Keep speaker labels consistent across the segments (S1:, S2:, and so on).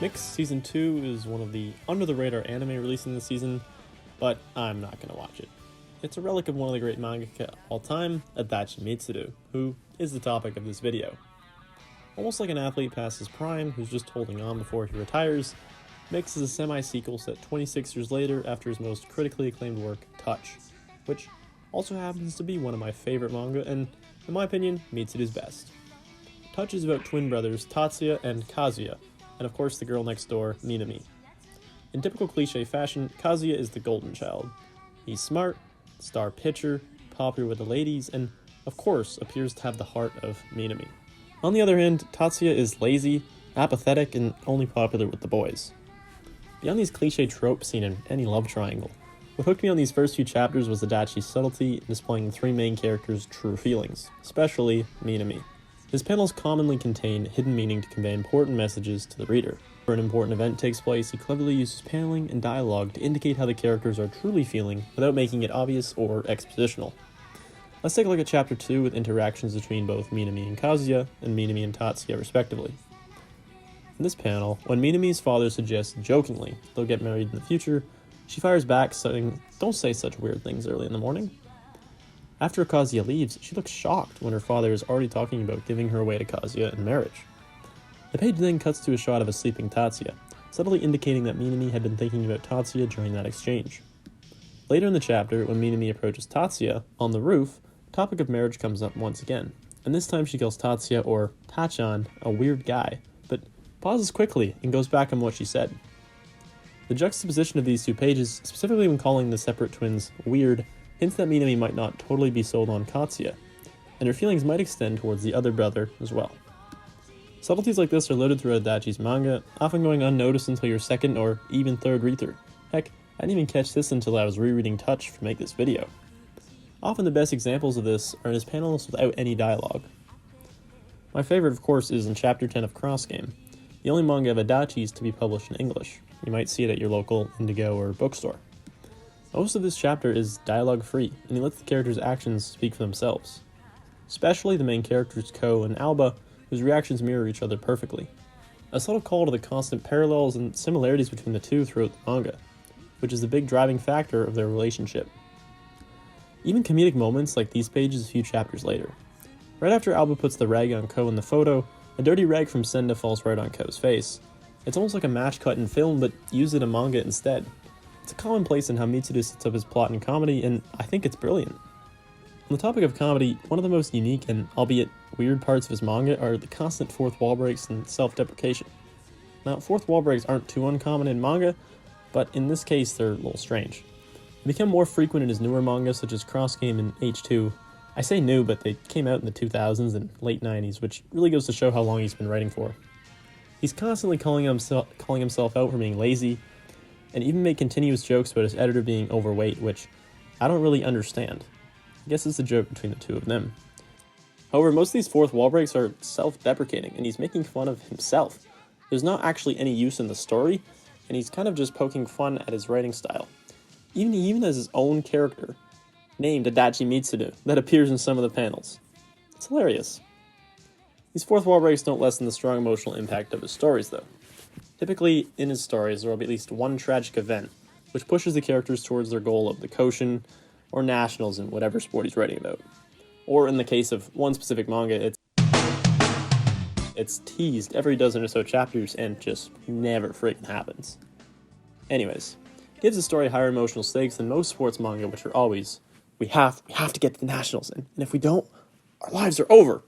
S1: Mix Season 2 is one of the under-the-radar anime releasing this season, but I'm not going to watch it. It's a relic of one of the great mangaka of all time, Adachi Mitsuru, who is the topic of this video. Almost like an athlete past his prime who's just holding on before he retires, Mix is a semi-sequel set 26 years later after his most critically acclaimed work, Touch, which also happens to be one of my favorite manga and, in my opinion, Mitsuru's best. Touch is about twin brothers Tatsuya and Kazuya, and of course the girl next door, Minami. In typical cliche fashion, Kazuya is the golden child. He's smart, star pitcher, popular with the ladies, and of course appears to have the heart of Minami. On the other hand, Tatsuya is lazy, apathetic, and only popular with the boys. Beyond these cliche tropes seen in any love triangle, what hooked me on these first few chapters was Adachi's subtlety in displaying the three main characters' true feelings, especially Minami. His panels commonly contain hidden meaning to convey important messages to the reader. Where an important event takes place, he cleverly uses paneling and dialogue to indicate how the characters are truly feeling without making it obvious or expositional. Let's take a look at Chapter 2 with interactions between both Minami and Kazuya, and Minami and Tatsuya respectively. In this panel, when Minami's father suggests jokingly they'll get married in the future, she fires back saying, "Don't say such weird things early in the morning." After Kazuya leaves, she looks shocked when her father is already talking about giving her away to Kazuya in marriage. The page then cuts to a shot of a sleeping Tatsuya, subtly indicating that Minami had been thinking about Tatsuya during that exchange. Later in the chapter, when Minami approaches Tatsuya on the roof, the topic of marriage comes up once again, and this time she calls Tatsuya, or Tachan, a weird guy, but pauses quickly and goes back on what she said. The juxtaposition of these two pages, specifically when calling the separate twins weird, hints that Minami might not totally be sold on Katsuya, and her feelings might extend towards the other brother as well. Subtleties like this are loaded throughout Adachi's manga, often going unnoticed until your second or even third read-through. Heck, I didn't even catch this until I was rereading Touch to make this video. Often the best examples of this are in his panels without any dialogue. My favorite, of course, is in Chapter 10 of Cross Game, the only manga of Adachi's to be published in English. You might see it at your local Indigo or bookstore. Most of this chapter is dialogue-free, and he lets the characters' actions speak for themselves. Especially the main characters Ko and Alba, whose reactions mirror each other perfectly. A subtle call to the constant parallels and similarities between the two throughout the manga, which is the big driving factor of their relationship. Even comedic moments like these pages a few chapters later. Right after Alba puts the rag on Ko in the photo, a dirty rag from Senda falls right on Ko's face. It's almost like a match cut in film, but used in a manga instead. It's a commonplace in how Mitsuru sets up his plot in comedy, and I think it's brilliant. On the topic of comedy, one of the most unique and, albeit weird parts of his manga are the constant fourth wall breaks and self-deprecation. Now, fourth wall breaks aren't too uncommon in manga, but in this case they're a little strange. They become more frequent in his newer manga such as Cross Game and H2. I say new, but they came out in the 2000s and late 90s, which really goes to show how long he's been writing for. He's constantly calling himself out for being lazy, and even make continuous jokes about his editor being overweight, which I don't really understand. I guess it's a joke between the two of them. However, most of these fourth wall breaks are self-deprecating, and he's making fun of himself. There's not actually any use in the story, and he's kind of just poking fun at his writing style. He even has his own character, named Adachi Mitsuru, that appears in some of the panels. It's hilarious. These fourth wall breaks don't lessen the strong emotional impact of his stories, though. Typically, in his stories, there will be at least one tragic event, which pushes the characters towards their goal of the Koshin, or nationals in whatever sport he's writing about. Or in the case of one specific manga, it's teased every dozen or so chapters and just never freaking happens. Anyways, gives the story higher emotional stakes than most sports manga, which are always, we have to get to the nationals, and if we don't, our lives are over.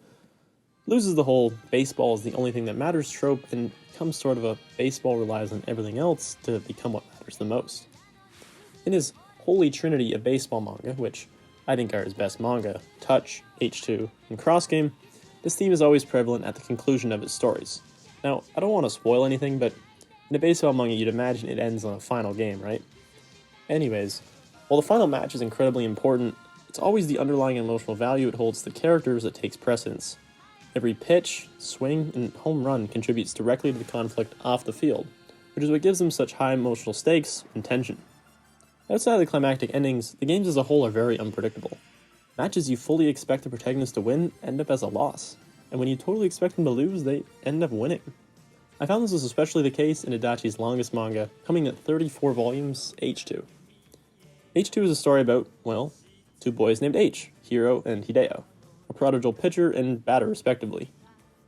S1: Loses the whole baseball is the only thing that matters trope and becomes sort of a baseball relies on everything else to become what matters the most. In his holy trinity of baseball manga, which I think are his best manga, Touch, H2, and Cross Game, this theme is always prevalent at the conclusion of his stories. Now, I don't want to spoil anything, but in a baseball manga you'd imagine it ends on a final game, right? Anyways, while the final match is incredibly important, it's always the underlying emotional value it holds to the characters that takes precedence. Every pitch, swing, and home run contributes directly to the conflict off the field, which is what gives them such high emotional stakes and tension. Outside of the climactic endings, the games as a whole are very unpredictable. Matches you fully expect the protagonist to win end up as a loss, and when you totally expect them to lose, they end up winning. I found this was especially the case in Adachi's longest manga, coming at 34 volumes, H2. H2 is a story about, well, two boys named H, Hiro and Hideo, a prodigal pitcher and batter respectively,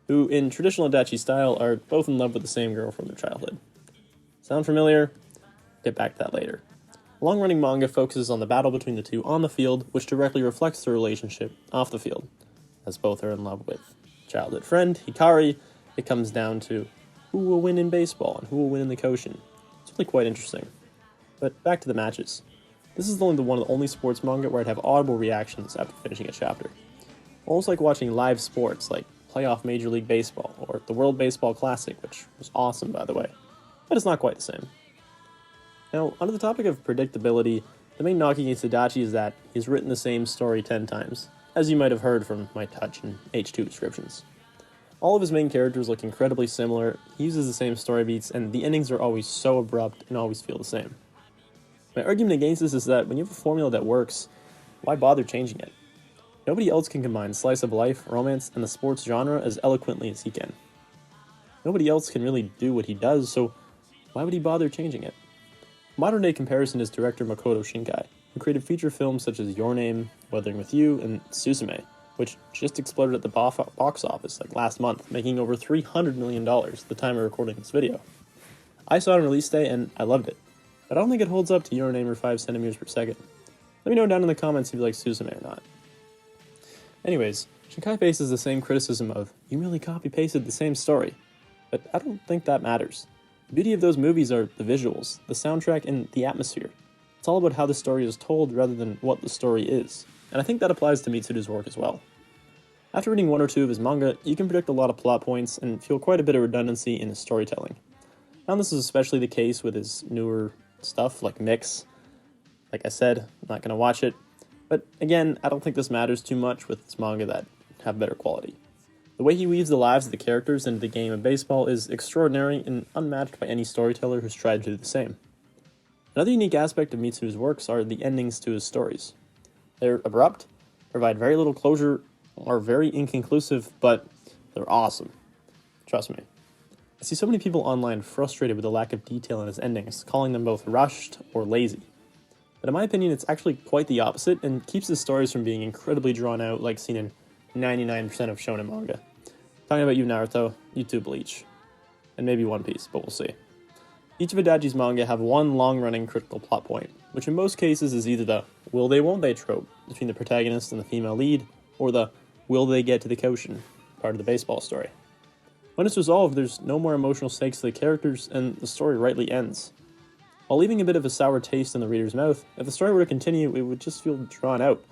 S1: who, in traditional Adachi style, are both in love with the same girl from their childhood. Sound familiar? Get back to that later. The long-running manga focuses on the battle between the two on the field, which directly reflects their relationship off the field. As both are in love with childhood friend, Hikari, it comes down to who will win in baseball and who will win in the Koshin. It's really quite interesting. But back to the matches. This is only one of the only sports manga where I'd have audible reactions after finishing a chapter. Almost like watching live sports like playoff Major League Baseball or the World Baseball Classic, which was awesome by the way, but it's not quite the same. Now, under the topic of predictability, the main knock against Adachi is that he's written the same story 10 times, as you might have heard from my Touch and H2 descriptions. All of his main characters look incredibly similar, he uses the same story beats, and the endings are always so abrupt and always feel the same. My argument against this is that when you have a formula that works, why bother changing it? Nobody else can combine slice of life, romance, and the sports genre as eloquently as he can. Nobody else can really do what he does, so why would he bother changing it? A modern-day comparison is director Makoto Shinkai, who created feature films such as Your Name, Weathering with You, and Suzume, which just exploded at the box office like last month, making over $300 million at the time of recording this video. I saw it on release day and I loved it, but I don't think it holds up to Your Name or 5 centimeters per second. Let me know down in the comments if you like Suzume or not. Anyways, Shinkai faces the same criticism of, you merely copy-pasted the same story, but I don't think that matters. The beauty of those movies are the visuals, the soundtrack, and the atmosphere. It's all about how the story is told rather than what the story is, and I think that applies to Mitsuru's work as well. After reading one or two of his manga, you can predict a lot of plot points and feel quite a bit of redundancy in his storytelling. I found this is especially the case with his newer stuff like Mix. Like I said, I'm not going to watch it, but again, I don't think this matters too much with his manga that have better quality. The way he weaves the lives of the characters into the game of baseball is extraordinary and unmatched by any storyteller who's tried to do the same. Another unique aspect of Mitsuru's works are the endings to his stories. They're abrupt, provide very little closure, are very inconclusive, but they're awesome. Trust me. I see so many people online frustrated with the lack of detail in his endings, calling them both rushed or lazy. But in my opinion, it's actually quite the opposite and keeps his stories from being incredibly drawn out like seen in 99% of shonen manga. Talking about you, Naruto, you too, Bleach, and maybe One Piece, but we'll see. Each of Adachi's manga have one long-running critical plot point, which in most cases is either the will they won't they trope between the protagonist and the female lead, or the will they get to the Koshin part of the baseball story. When it's resolved, there's no more emotional stakes to the characters, and the story rightly ends. While leaving a bit of a sour taste in the reader's mouth, if the story were to continue, it would just feel drawn out.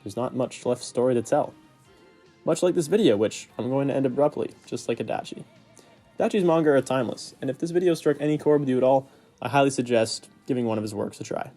S1: There's not much left story to tell. Much like this video, which I'm going to end abruptly, just like Adachi. Adachi's manga are timeless, and if this video struck any chord with you at all, I highly suggest giving one of his works a try.